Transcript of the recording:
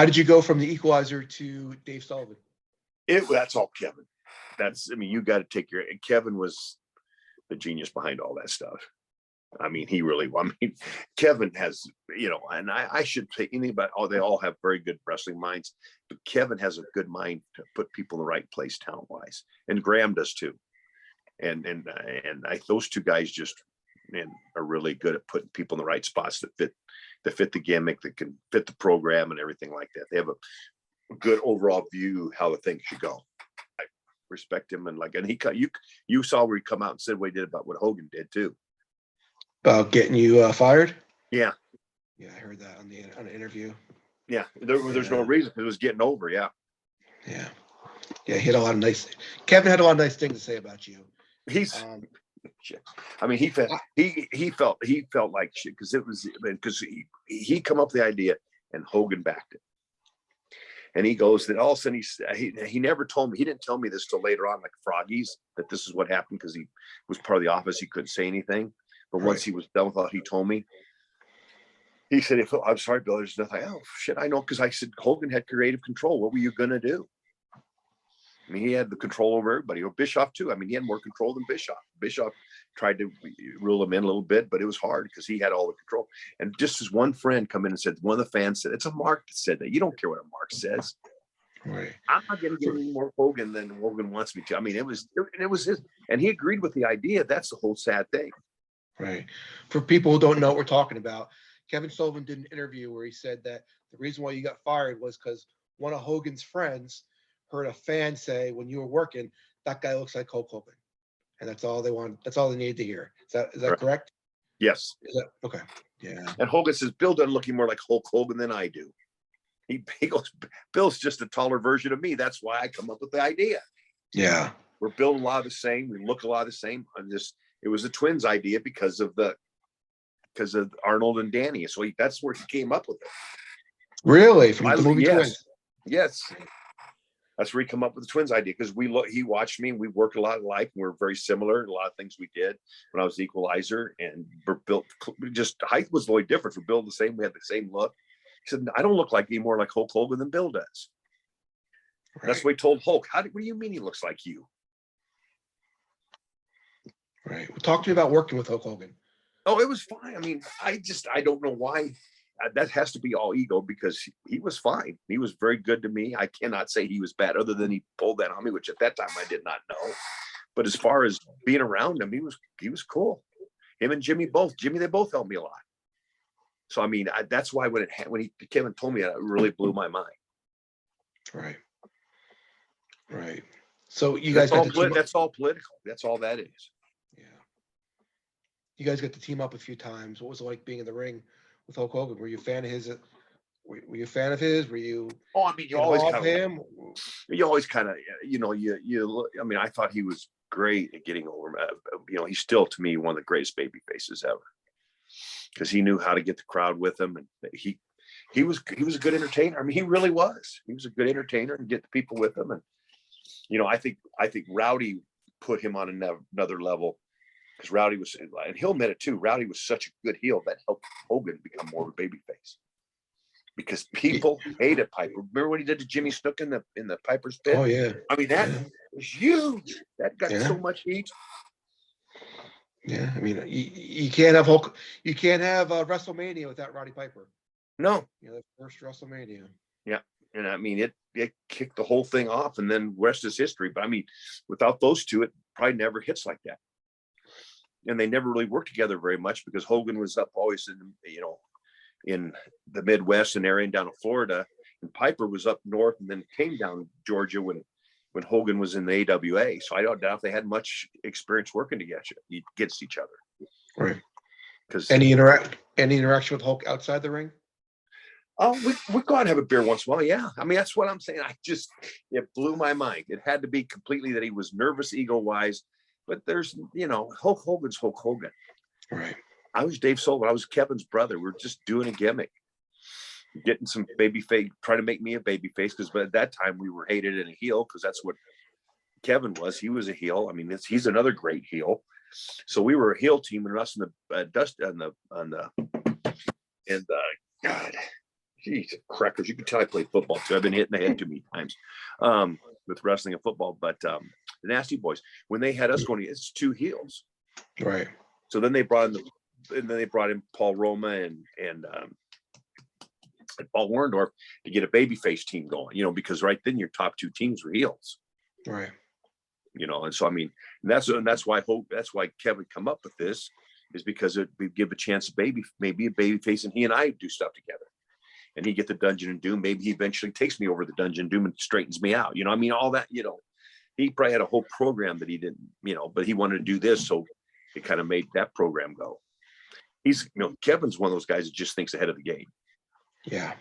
How did you go from the Equalizer to Dave Sullivan? That's all Kevin. You got to take Kevin was the genius behind all that stuff. Kevin has, and I should say anything about, they all have very good wrestling minds, but Kevin has a good mind to put people in the right place talent wise. And Graham does too. And those two guys are really good at putting people in the right spots that fit the gimmick, that can fit the program and everything like that. They have a good overall view how the thing should go. I respect him, and you saw where he come out and said what he did about what Hogan did too. About getting you fired? Yeah. Yeah, I heard that on an interview. Yeah, there's no reason, because it was getting over. Yeah. Yeah. Yeah, he had a lot of Kevin had a lot of nice things to say about you. He felt like shit, because he come up with the idea and Hogan backed it. And he goes that all of a sudden he never told me, he didn't tell me this till later on, like Froggies, that this is what happened, because he was part of the office, he couldn't say anything. But once he was done with it, he told me. He said, I'm sorry, Bill, there's nothing. Oh, shit, I know, because I said Hogan had creative control. What were you going to do? He had the control over everybody. Or Bischoff, too. He had more control than Bischoff. Bischoff tried to rule him in a little bit, but it was hard because he had all the control. And just as one friend come in and said, one of the fans said, it's a Mark that said that. You don't care what a Mark says. Right. I'm not going to give any more Hogan than Hogan wants me to. It was his, and he agreed with the idea. That's the whole sad thing. Right. For people who don't know what we're talking about, Kevin Sullivan did an interview where he said that the reason why you got fired was because one of Hogan's friends heard a fan say when you were working, that guy looks like Hulk Hogan. And that's all they want. That's all they needed to hear. Is that correct? Yes. Is that okay? Yeah. And Hogan says, Bill doesn't look more like Hulk Hogan than I do. He goes, Bill's just a taller version of me. That's why I come up with the idea. Yeah. We're built a lot of the same. We look a lot of the same. It was the twins' idea because of Arnold and Danny. So that's where he came up with it. Really? From the movie Twins? Yes. That's where he come up with the twins idea, because he watched me and we worked a lot alike, and we're very similar in a lot of things we did when I was Equalizer, and we're built just height was the only difference. We're built the same. We had the same look. He said, I don't look any more like Hulk Hogan than Bill does. Right. That's what he told Hulk. What do you mean he looks like you? Right. Well, talk to me about working with Hulk Hogan. Oh, it was fine. I don't know why. That has to be all ego, because he was fine. He was very good to me. I cannot say he was bad, other than he pulled that on me, which at that time I did not know. But as far as being around him, he was cool. Him and Jimmy, they both helped me a lot. So that's why when Kevin told me that, it really blew my mind. Right. Right. So you guys that's all political. That's all that is. Yeah. You guys got to team up a few times. What was it like being in the ring with Hulk Hogan? Were you a fan of his? Were you a fan of his? Were you? Oh, you always kind of him. You always kind of, I thought he was great at getting over. He's still, to me, one of the greatest baby faces ever, because he knew how to get the crowd with him, and he was a good entertainer. He really was. He was a good entertainer and get the people with him. And I think Rowdy put him on another level, because Rowdy was, and he'll admit it too, Rowdy was such a good heel that helped Hogan become more of a babyface, because people hated Piper. Remember what he did to Jimmy Snook in the Piper's Pit? Oh yeah. That was huge. That got so much heat. Yeah, you can't have Hulk. You can't have WrestleMania without Roddy Piper. No. The first WrestleMania. Yeah, and it kicked the whole thing off, and then rest is history. But without those two, it probably never hits like that. And they never really worked together very much, because Hogan was up always in the Midwest and area and down to Florida, and Piper was up north and then came down to Georgia when Hogan was in the AWA. So I don't doubt if they had much experience working together against each other. Right. Because any interaction with Hulk outside the ring? Oh, we go out and have a beer once in a while. Yeah. That's what I'm saying. It blew my mind. It had to be completely that he was nervous, ego wise, but there's, Hulk Hogan's Hulk Hogan. Right. I was Dave Sullivan. I was Kevin's brother. We were just doing a gimmick, getting some baby face, trying to make me a baby face, because at that time we were hated and a heel, because that's what Kevin was. He was a heel. He's another great heel. So we were a heel team, and us in the Jeez, crackers. You can tell I played football too. I've been hit in the head too many times with wrestling and football. But the Nasty Boys, when they had us going, it's 2 heels. Right. So then they brought in Paul Roma and Paul Warendorf to get a babyface team going, you know, because right then your top 2 teams were heels. Right. You know, and so I mean, that's why Kevin come up with this, is because we give a chance maybe a babyface, and he and I do stuff together, and he get the Dungeon and Doom. Maybe he eventually takes me over the Dungeon and Doom and straightens me out. You know, I mean, all that. You know, he probably had a whole program that he didn't. You know, but he wanted to do this, so it kind of made that program go. Kevin's one of those guys that just thinks ahead of the game. Yeah.